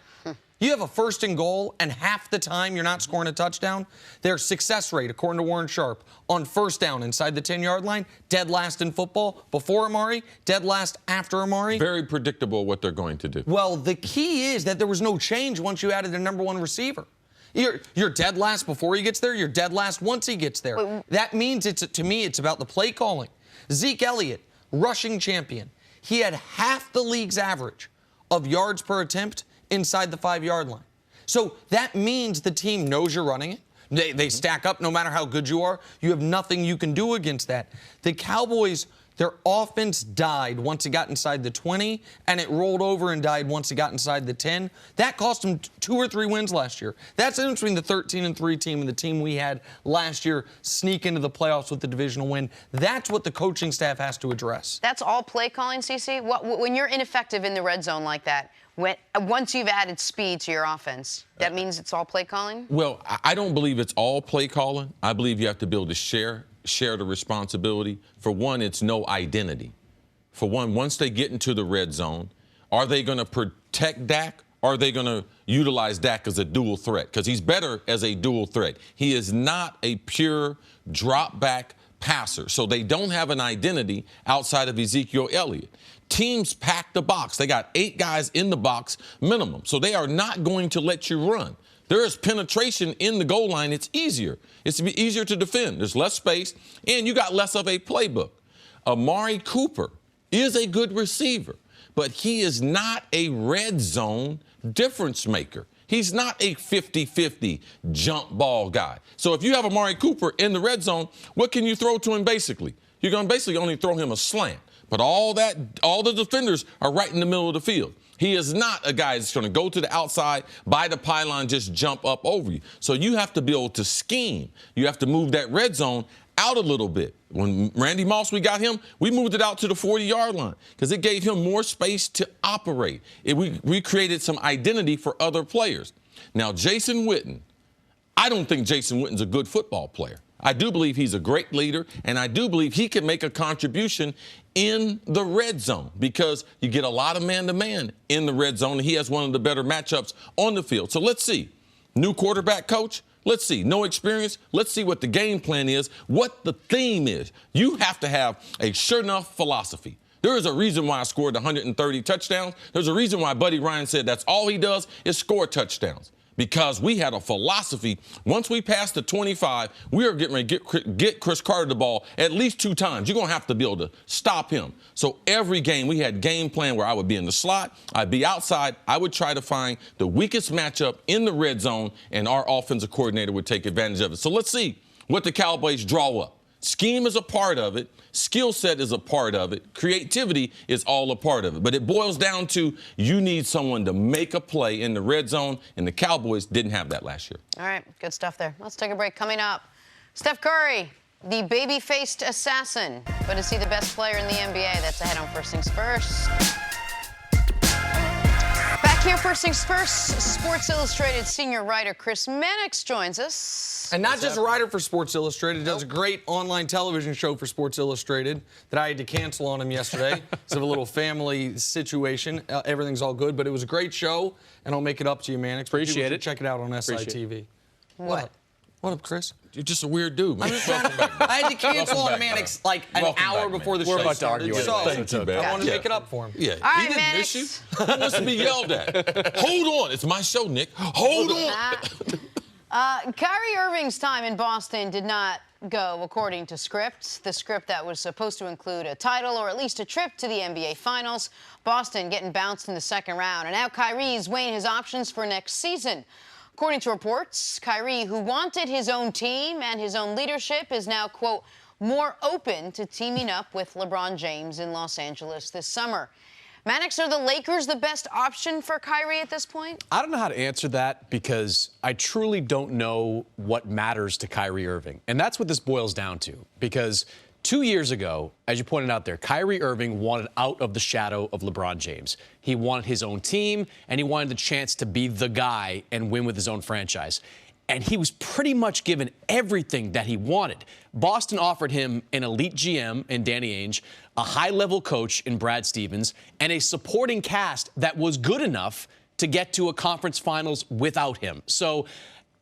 You have a first and goal, and half the time you're not scoring a touchdown. Their success rate, according to Warren Sharp, on first down inside the 10-yard line, dead last in football before Amari, dead last after Amari. Very predictable what they're going to do. Well, the key is that there was no change once you added a number one receiver. You're dead last before he gets there. You're dead last once he gets there. That means, to me, it's about the play calling. Zeke Elliott, rushing champion. He had half the league's average of yards per attempt inside the 5-yard line. So that means the team knows you're running it. They stack up no matter how good you are. You have nothing you can do against that. The Cowboys, their offense died once it got inside the 20, and it rolled over and died once it got inside the 10. That cost them 2 or 3 wins last year. That's in between the 13-3 team and the team we had last year sneak into the playoffs with the divisional win. That's what the coaching staff has to address. That's all play calling, CC? When you're ineffective in the red zone like that, once you've added speed to your offense, that means it's all play calling? Well, I don't believe it's all play calling. I believe you have to be able to share the responsibility. For one, it's no identity. For one, once they get into the red zone, are they going to protect Dak? Or are they going to utilize Dak as a dual threat? Because he's better as a dual threat. He is not a pure drop-back passer. So they don't have an identity outside of Ezekiel Elliott. Teams pack the box. They got 8 guys in the box minimum. So they are not going to let you run. There is penetration in the goal line. It's easier. It's easier to defend. There's less space, and you got less of a playbook. Amari Cooper is a good receiver, but he is not a red zone difference maker. He's not a 50-50 jump ball guy. So if you have Amari Cooper in the red zone, what can you throw to him basically? You're going to basically only throw him a slant. But all the defenders are right in the middle of the field. He is not a guy that's going to go to the outside, by the pylon, just jump up over you. So you have to be able to scheme. You have to move that red zone out a little bit. When Randy Moss, we got him, we moved it out to the 40-yard line because it gave him more space to operate. We created some identity for other players. Now, Jason Witten, I don't think Jason Witten's a good football player. I do believe he's a great leader, and I do believe he can make a contribution in the red zone because you get a lot of man-to-man in the red zone, and he has one of the better matchups on the field. So let's see. New quarterback coach, let's see. No experience, let's see what the game plan is, what the theme is. You have to have a sure enough philosophy. There is a reason why I scored 130 touchdowns. There's a reason why Buddy Ryan said that's all he does is score touchdowns. Because we had a philosophy. Once we passed the 25, we are getting ready to get Chris Carter the ball at least 2 times. You're going to have to be able to stop him. So every game, we had game plan where I would be in the slot, I'd be outside, I would try to find the weakest matchup in the red zone, and our offensive coordinator would take advantage of it. So let's see what the Cowboys draw up. Scheme is a part of it. Skill set is a part of it. Creativity is all a part of it. But it boils down to you need someone to make a play in the red zone, and the Cowboys didn't have that last year. All right, good stuff there. Let's take a break. Coming up, Steph Curry, the baby-faced assassin. But is he the best player in the NBA? That's ahead on First Things First. Back here, First Things First, Sports Illustrated senior writer Chris Mannix joins us. And not just a writer for Sports Illustrated, does a great online television show for Sports Illustrated that I had to cancel on him yesterday. It's a little family situation. Everything's all good, but it was a great show, and I'll make it up to you, Mannix. Appreciate it. Check it out on SITV. What? What up, Chris? You're just a weird dude, man. I had to cancel on Mannix like an hour before the show We're about to started. argue. So Thank you, man. I wanted to make it up for him. Yeah, All he right, didn't Mannix. miss you. He wants to be yelled at. Hold on. It's my show, Nick. Hold on. Kyrie Irving's time in Boston did not go according to script. The script that was supposed to include a title or at least a trip to the NBA Finals. Boston getting bounced in the second round. And now Kyrie's weighing his options for next season. According to reports, Kyrie, who wanted his own team and his own leadership, is now, quote, more open to teaming up with LeBron James in Los Angeles this summer. Mannix, are the Lakers the best option for Kyrie at this point? I don't know how to answer that because I truly don't know what matters to Kyrie Irving. And that's what this boils down to. Because 2 years ago, as you pointed out there, Kyrie Irving wanted out of the shadow of LeBron James. He wanted his own team, and he wanted the chance to be the guy and win with his own franchise. And he was pretty much given everything that he wanted. Boston offered him an elite GM in Danny Ainge, a high-level coach in Brad Stevens, and a supporting cast that was good enough to get to a conference finals without him. So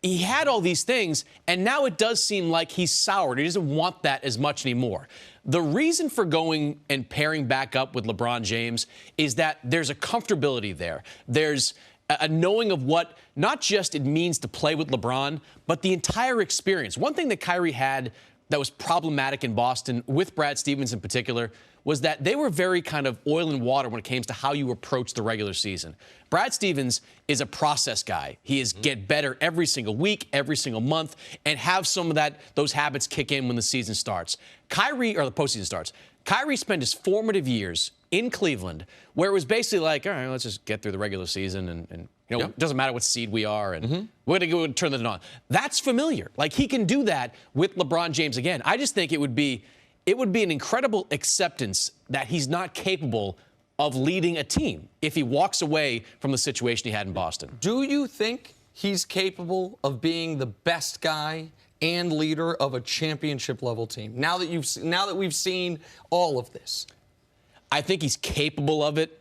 he had all these things, and now it does seem like he's soured. He doesn't want that as much anymore. The reason for going and pairing back up with LeBron James is that there's a comfortability there. There's a knowing of what not just it means to play with LeBron, but the entire experience. One thing that Kyrie had that was problematic in Boston, with Brad Stevens in particular, was that they were very kind of oil and water when it came to how you approach the regular season. Brad Stevens is a process guy. He is get better every single week, every single month, and have some of those habits kick in when the season starts. Kyrie, or the postseason starts. Kyrie spent his formative years in Cleveland, where it was basically like, all right, let's just get through the regular season, and it doesn't matter what seed we are, and we're going to go and turn it on. That's familiar. Like, he can do that with LeBron James again. I just think it would be an incredible acceptance that he's not capable of leading a team if he walks away from the situation he had in Boston. Do you think he's capable of being the best guy and leader of a championship-level team? Now that we've seen all of this. I think he's capable of it.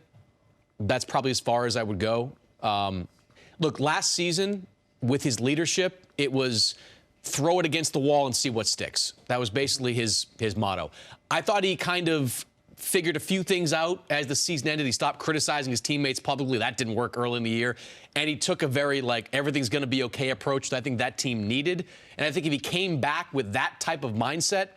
That's probably as far as I would go. Look, last season, with his leadership, it was throw it against the wall and see what sticks. That was basically his motto. I thought he kind of figured a few things out as the season ended. He stopped criticizing his teammates publicly. That didn't work early in the year. And he took a very, everything's going to be okay approach that I think that team needed. And I think if he came back with that type of mindset,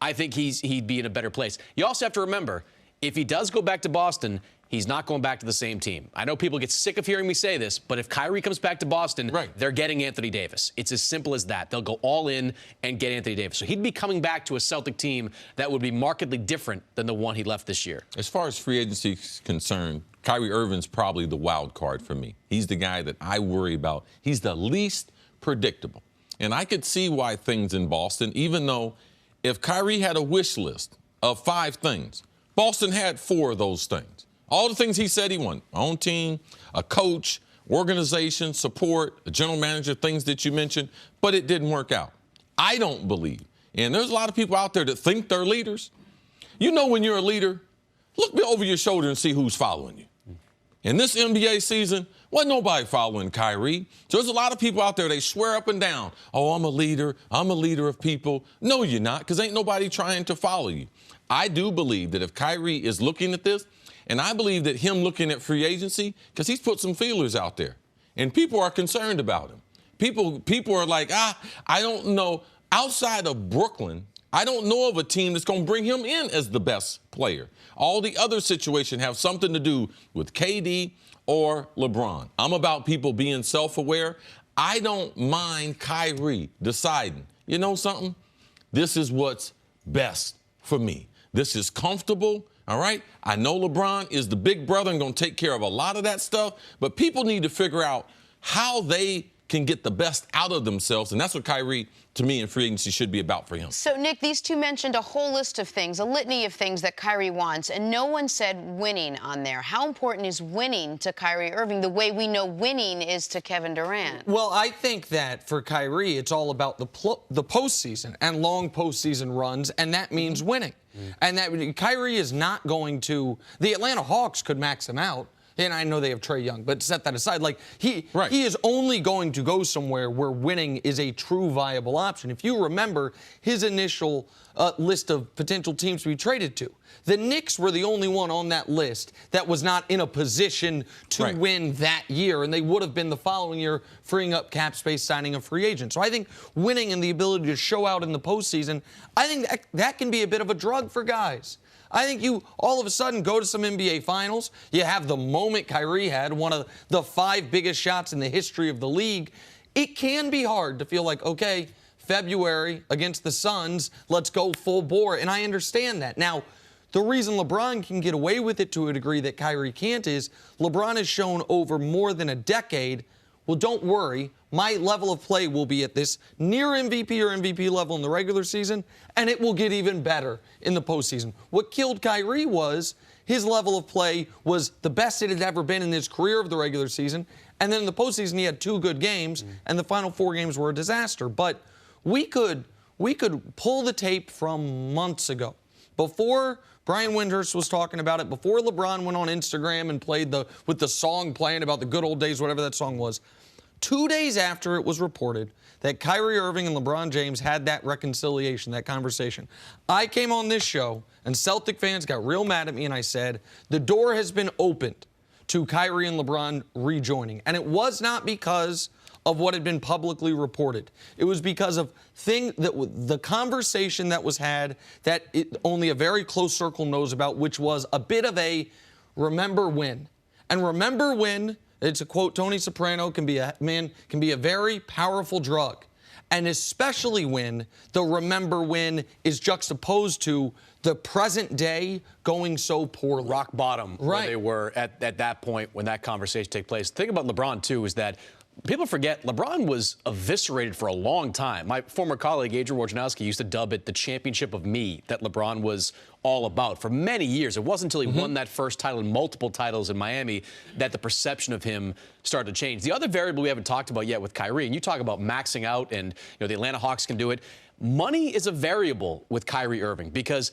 I think he'd be in a better place. You also have to remember, if he does go back to Boston, he's not going back to the same team. I know people get sick of hearing me say this, but if Kyrie comes back to Boston, they're getting Anthony Davis. It's as simple as that. They'll go all in and get Anthony Davis. So he'd be coming back to a Celtic team that would be markedly different than the one he left this year. As far as free agency is concerned, Kyrie Irving's probably the wild card for me. He's the guy that I worry about. He's the least predictable. And I could see why things in Boston, even though if Kyrie had a wish list of 5 things, Boston had 4 of those things. All the things he said he wanted: own team, a coach, organization, support, a general manager, things that you mentioned, but it didn't work out. I don't believe, and there's a lot of people out there that think they're leaders. You know, when you're a leader, look over your shoulder and see who's following you. In this NBA season, wasn't nobody following Kyrie. So there's a lot of people out there, they swear up and down, oh, I'm a leader of people. No, you're not, because ain't nobody trying to follow you. I do believe that if Kyrie is looking at this, and I believe that him looking at free agency, because he's put some feelers out there, and people are concerned about him. People are like, I don't know. Outside of Brooklyn, I don't know of a team that's going to bring him in as the best player. All the other situations have something to do with KD or LeBron. I'm about people being self-aware. I don't mind Kyrie deciding, you know something? This is what's best for me. This is comfortable. All right? I know LeBron is the big brother and going to take care of a lot of that stuff, but people need to figure out how they can get the best out of themselves, and that's what Kyrie, to me, in free agency should be about for him. So, Nick, these two mentioned a whole list of things, a litany of things that Kyrie wants, and no one said winning on there. How important is winning to Kyrie Irving the way we know winning is to Kevin Durant? Well, I think that for Kyrie, it's all about the postseason and long postseason runs, and that means winning. And that Kyrie is not going to – the Atlanta Hawks could max him out. And I know they have Trae Young, but set that aside. Like, he is only going to go somewhere where winning is a true viable option. If you remember his initial list of potential teams to be traded to, the Knicks were the only one on that list that was not in a position to win that year, and they would have been the following year, freeing up cap space, signing a free agent. So I think winning and the ability to show out in the postseason, I think that can be a bit of a drug for guys. I think you all of a sudden go to some NBA Finals. You have the moment Kyrie had, one of the 5 biggest shots in the history of the league. It can be hard to feel like, okay, February against the Suns, let's go full bore. And I understand that. Now, the reason LeBron can get away with it to a degree that Kyrie can't is LeBron has shown over more than a decade, well, don't worry, my level of play will be at this near MVP or MVP level in the regular season, and it will get even better in the postseason. What killed Kyrie was his level of play was the best it had ever been in his career of the regular season, and then in the postseason he had 2 good games, and the final 4 games were a disaster. But we could pull the tape from months ago, before Brian Windhurst was talking about it, before LeBron went on Instagram and played with the song playing about the good old days, whatever that song was. 2 days after it was reported that Kyrie Irving and LeBron James had that reconciliation, that conversation, I came on this show and Celtic fans got real mad at me and I said, the door has been opened to Kyrie and LeBron rejoining. And it was not because of what had been publicly reported. It was because of the conversation that was had that only a very close circle knows about, which was a bit of a remember when. And remember when, it's a quote Tony Soprano, can be a very powerful drug. And especially when the remember when is juxtaposed to the present day going so poorly. Rock bottom, right, where they were at that point when that conversation took place. The thing about LeBron, too, is that people forget LeBron was eviscerated for a long time. My former colleague, Adrian Wojnarowski, used to dub it the championship of me that LeBron was all about for many years. It wasn't until he won that first title and multiple titles in Miami that the perception of him started to change. The other variable we haven't talked about yet with Kyrie, and you talk about maxing out and the Atlanta Hawks can do it, money is a variable with Kyrie Irving because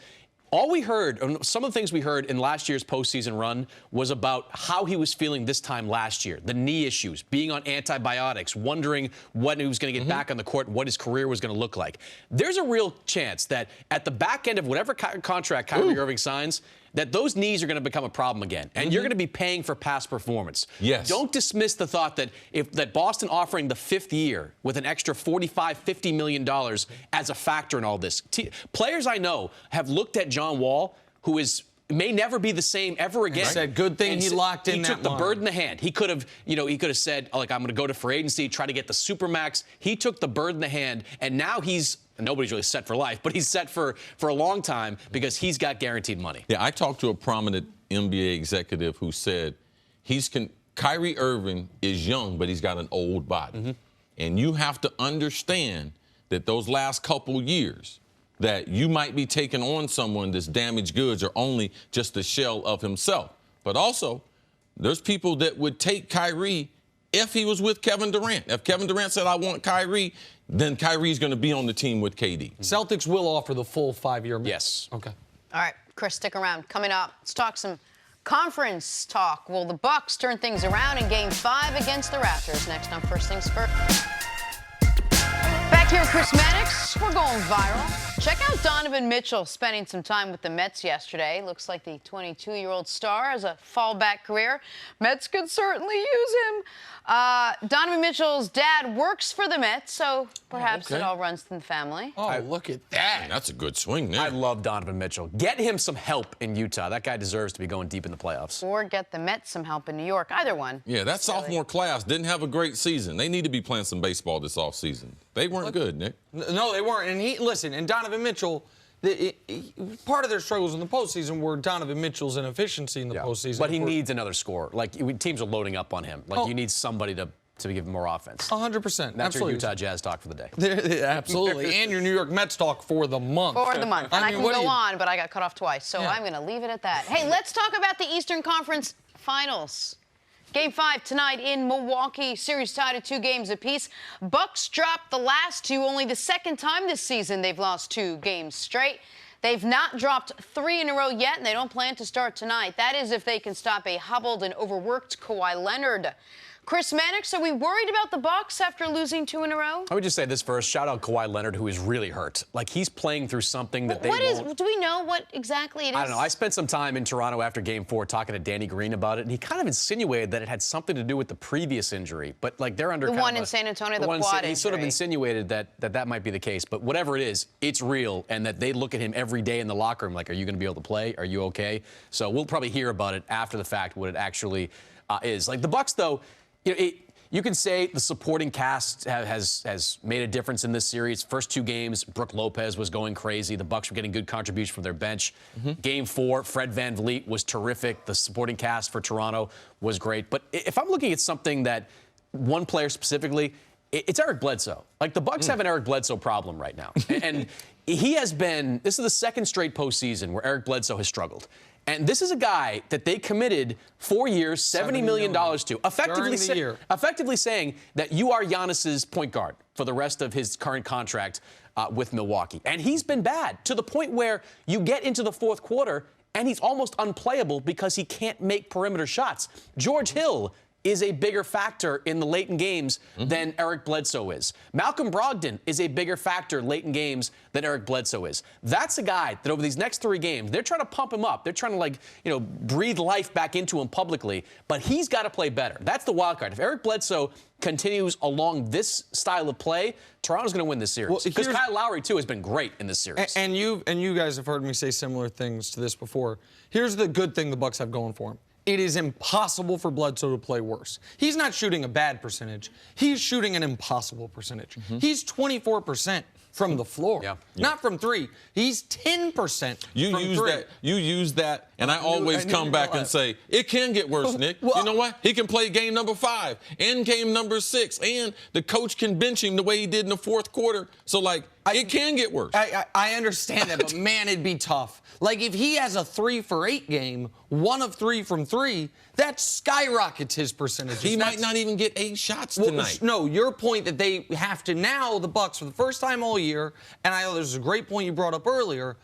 all we heard, some of the things we heard in last year's postseason run was about how he was feeling this time last year, the knee issues, being on antibiotics, wondering when he was going to get back on the court, what his career was going to look like. There's a real chance that at the back end of whatever contract Kyrie Irving signs, that those knees are going to become a problem again, and you're going to be paying for past performance. Yes. Don't dismiss the thought that that Boston offering the 5th year with an extra $45-50 million as a factor in all this. Players I know have looked at John Wall, who may never be the same ever again. He said, good thing he locked in that He took the line. bird in the hand. He could have said, like, I'm going to go to free agency, try to get the Supermax. He took the bird in the hand, and now nobody's really set for life, but he's set for a long time because he's got guaranteed money. Yeah, I talked to a prominent NBA executive who said Kyrie Irving is young, but he's got an old body. And you have to understand that those last couple years that you might be taking on someone that's damaged goods or only just a shell of himself. But also, there's people that would take Kyrie if he was with Kevin Durant. If Kevin Durant said, I want Kyrie, then Kyrie's going to be on the team with KD. Celtics will offer the full 5-year max. Yes. Okay. All right, Chris, stick around. Coming up, let's talk some conference talk. Will the Bucs turn things around in Game 5 against the Raptors? Next on First Things First. Back here with Chris Mannix. We're going viral. Check out Donovan Mitchell spending some time with the Mets yesterday. Looks like the 22-year-old star has a fallback career. Mets could certainly use him. Donovan Mitchell's dad works for the Mets, so perhaps it all runs in the family. Oh, look at that. That's a good swing there. I love Donovan Mitchell. Get him some help in Utah. That guy deserves to be going deep in the playoffs. Or get the Mets some help in New York. Either one. Yeah, that sophomore class didn't have a great season. They need to be playing some baseball this offseason. They weren't good, Nick. No, they weren't. And Donovan Mitchell, part of their struggles in the postseason were Donovan Mitchell's inefficiency in the postseason. But he needs another scorer. Like, teams are loading up on him. Like, you need somebody to give him more offense. 100%. That's Absolutely. your Utah Jazz talk for the day. Absolutely. And your New York Mets talk for the month. For the month. And I can go on, but I got cut off twice, so Yeah. I'm going to leave it at that. Hey, let's talk about the Eastern Conference Finals. Game 5 tonight in Milwaukee. Series tied at 2 games apiece. Bucks dropped the last 2, only the second time this season they've lost 2 games straight. They've not dropped 3 in a row yet, and they don't plan to start tonight. That is if they can stop a hobbled and overworked Kawhi Leonard. Chris Mannix, are we worried about the Bucs after losing 2 in a row? I would just say this first. Shout out Kawhi Leonard, who is really hurt. Like, he's playing through something that Do we know what exactly it is? I don't know. I spent some time in Toronto after Game 4 talking to Danny Green about it, and he kind of insinuated that it had something to do with the previous injury. But, like, they're under the one in San Antonio, the quad injury. He sort of insinuated that might be the case. But whatever it is, it's real, and that they look at him every day in the locker room like, are you going to be able to play? Are you okay? So we'll probably hear about it after the fact, what it actually is. Like, the Bucs, though, You can say the supporting cast has made a difference in this series. First 2 games, Brook Lopez was going crazy. The Bucs were getting good contribution from their bench. Game 4, Fred VanVleet was terrific. The supporting cast for Toronto was great. But if I'm looking at something that one player specifically, it's Eric Bledsoe. Like, the Bucs have an Eric Bledsoe problem right now. And he has been, this is the 2nd straight postseason where Eric Bledsoe has struggled. And this is a guy that they committed 4 years, $70 million to, effectively saying that you are Giannis's point guard for the rest of his current contract with Milwaukee. And he's been bad to the point where you get into the 4th quarter and he's almost unplayable because he can't make perimeter shots. George Hill is a bigger factor in the late in games than Eric Bledsoe is. Malcolm Brogdon is a bigger factor late in games than Eric Bledsoe is. That's a guy that over these next 3 games, they're trying to pump him up. They're trying to, like, breathe life back into him publicly, but he's got to play better. That's the wild card. If Eric Bledsoe continues along this style of play, Toronto's going to win this series. Because Kyle Lowry, too, has been great in this series. And you guys have heard me say similar things to this before. Here's the good thing the Bucs have going for him. It is impossible for Bledsoe to play worse. He's not shooting a bad percentage. He's shooting an impossible percentage. He's 24% from the floor, not from 3. He's 10% You use that, and I always come back and say, it can get worse, Nick. You know what? He can play game number 5 and game number 6, and the coach can bench him the way he did in the 4th quarter. So, like, it can get worse. I understand that, but, man, it'd be tough. Like, if he has a 3 for 8 game, 1 of 3 from 3, that skyrockets his percentage. He might not even get 8 shots tonight. No, your point that they have to now, the Bucs, for the first time all year, and I know there's a great point you brought up earlier,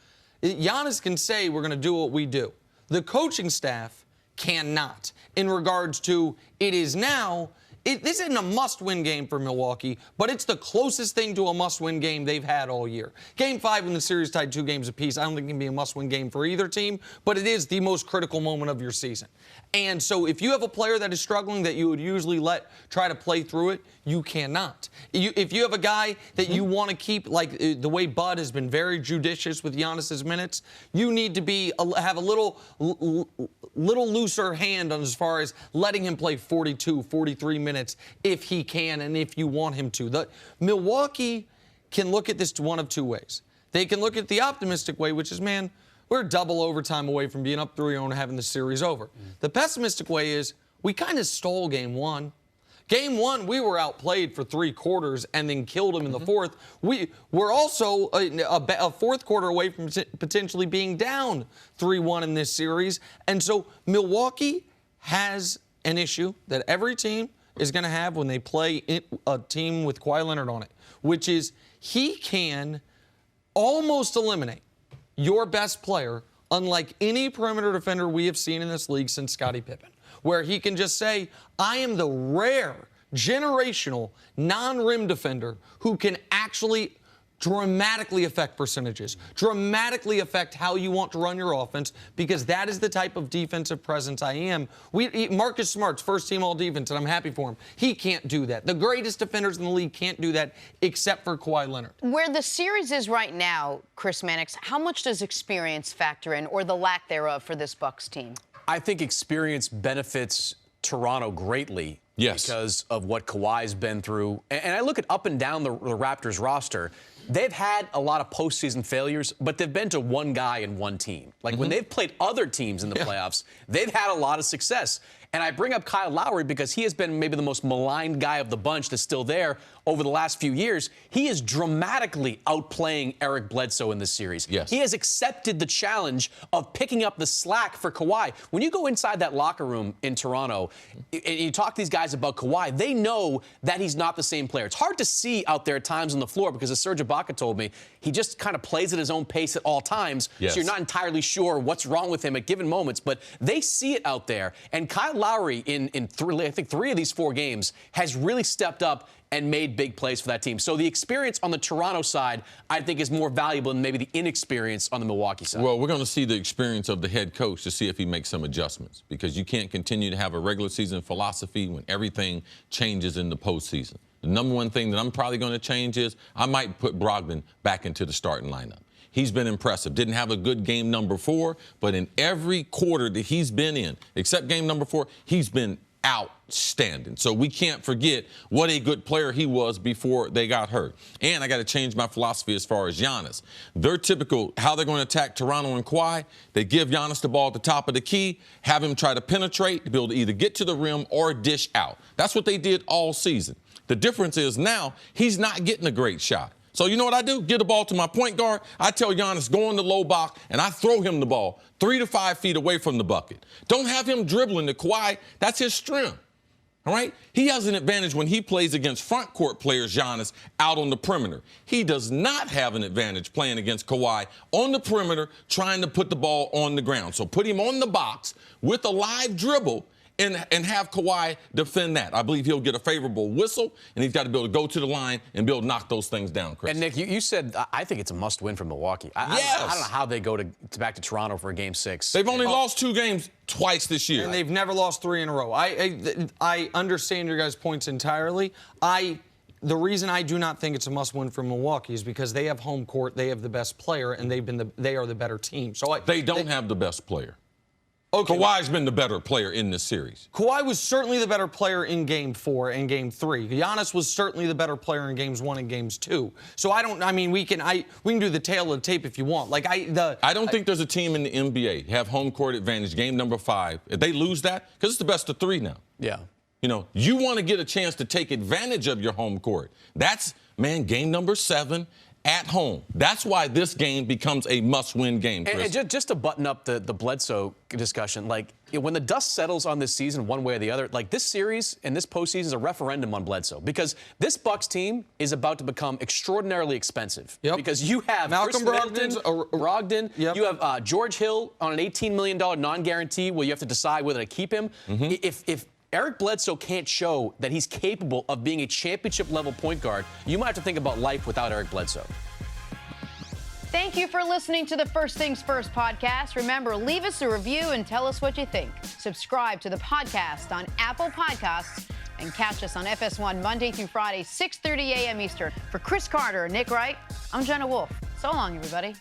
Giannis can say we're going to do what we do. The coaching staff cannot. In regards to it is now, this isn't a must-win game for Milwaukee, but it's the closest thing to a must-win game they've had all year. Game 5, when the series tied 2 games apiece, I don't think it can be a must-win game for either team, but it is the most critical moment of your season. And so if you have a player that is struggling that you would usually let try to play through it, you cannot. If you have a guy that you want to keep, like the way Bud has been very judicious with Giannis's minutes, you need to have a little looser hand on as far as letting him play 42, 43 minutes if he can and if you want him to. Milwaukee can look at this one of 2 ways. They can look at the optimistic way, which is, man, we're double overtime away from being up 3-0 and having the series over. The pessimistic way is we kind of stole game 1. Game 1, we were outplayed for 3 quarters and then killed them in the 4th. We're also a 4th quarter away from potentially being down 3-1 in this series. And so Milwaukee has an issue that every team is going to have when they play a team with Kawhi Leonard on it, which is he can almost eliminate your best player, unlike any perimeter defender we have seen in this league since Scottie Pippen, where he can just say, I am the rare, generational, non-rim defender who can actually dramatically affect percentages, dramatically affect how you want to run your offense, because that is the type of defensive presence I am. Marcus Smart's first team all defense, and I'm happy for him. He can't do that. The greatest defenders in the league can't do that except for Kawhi Leonard. Where the series is right now, Chris Mannix, how much does experience factor in, or the lack thereof, for this Bucs team? I think experience benefits Toronto greatly because of what Kawhi's been through. And I look at up and down the Raptors roster. They've had a lot of postseason failures, but they've been to one guy in one team. Like, when they've played other teams in the playoffs, they've had a lot of success. And I bring up Kyle Lowry because he has been maybe the most maligned guy of the bunch that's still there over the last few years. He is dramatically outplaying Eric Bledsoe in this series. He has accepted the challenge of picking up the slack for Kawhi. When you go inside that locker room in Toronto and you talk to these guys about Kawhi, they know that he's not the same player. It's hard to see out there at times on the floor because, as Serge Ibaka told me, he just kind of plays at his own pace at all times. So you're not entirely sure what's wrong with him at given moments, but they see it out there. And Kyle Lowry in I think 3 of these 4 games has really stepped up and made big plays for that team. So the experience on the Toronto side, I think, is more valuable than maybe the inexperience on the Milwaukee side. Well, we're going to see the experience of the head coach to see if he makes some adjustments, because you can't continue to have a regular season philosophy when everything changes in the postseason. The number one thing that I'm probably going to change is I might put Brogdon back into the starting lineup. He's been impressive. Didn't have a good game number 4, but in every quarter that he's been in, except game number 4, he's been outstanding. So we can't forget what a good player he was before they got hurt. And I got to change my philosophy as far as Giannis. Their typical, how they're going to attack Toronto and Kawhi, they give Giannis the ball at the top of the key, have him try to penetrate, to be able to either get to the rim or dish out. That's what they did all season. The difference is now he's not getting a great shot. So you know what I do? Get the ball to my point guard. I tell Giannis, go in the low box, and I throw him the ball 3 to 5 feet away from the bucket. Don't have him dribbling to Kawhi. That's his strength. All right? He has an advantage when he plays against front court players, Giannis, out on the perimeter. He does not have an advantage playing against Kawhi on the perimeter, trying to put the ball on the ground. So put him on the box with a live dribble and have Kawhi defend that. I believe he'll get a favorable whistle, and he's got to be able to go to the line and be able to knock those things down, Chris. And, Nick, you said, I think it's a must-win for Milwaukee. Yes. I don't know how they go back to Toronto for a Game 6. They've only lost 2 games twice this year. And they've never lost 3 in a row. I understand your guys' points entirely. The reason I do not think it's a must-win for Milwaukee is because they have home court, they have the best player, and they are the better team. So they don't have the best player. Okay. Kawhi's been the better player in this series. Kawhi was certainly the better player in Game 4 and Game 3. Giannis was certainly the better player in Games 1 and Games 2. So we can do the tail of the tape if you want. I don't think there's a team in the NBA have home court advantage game number 5. If they lose that, because it's the best of 3 now. Yeah. You know, you want to get a chance to take advantage of your home court. That's, man, game number 7. At home. That's why this game becomes a must-win game, Chris. And just to button up the Bledsoe discussion, when the dust settles on this season one way or the other, this series and this postseason is a referendum on Bledsoe because this Bucs team is about to become extraordinarily expensive. Yep. Because you have Malcolm Brogdon, yep. You have George Hill on an $18 million non-guarantee where you have to decide whether to keep him. Mm-hmm. If Eric Bledsoe can't show that he's capable of being a championship-level point guard, you might have to think about life without Eric Bledsoe. Thank you for listening to the First Things First podcast. Remember, leave us a review and tell us what you think. Subscribe to the podcast on Apple Podcasts and catch us on FS1 Monday through Friday, 6:30 a.m. Eastern. For Chris Carter and Nick Wright, I'm Jenna Wolfe. So long, everybody.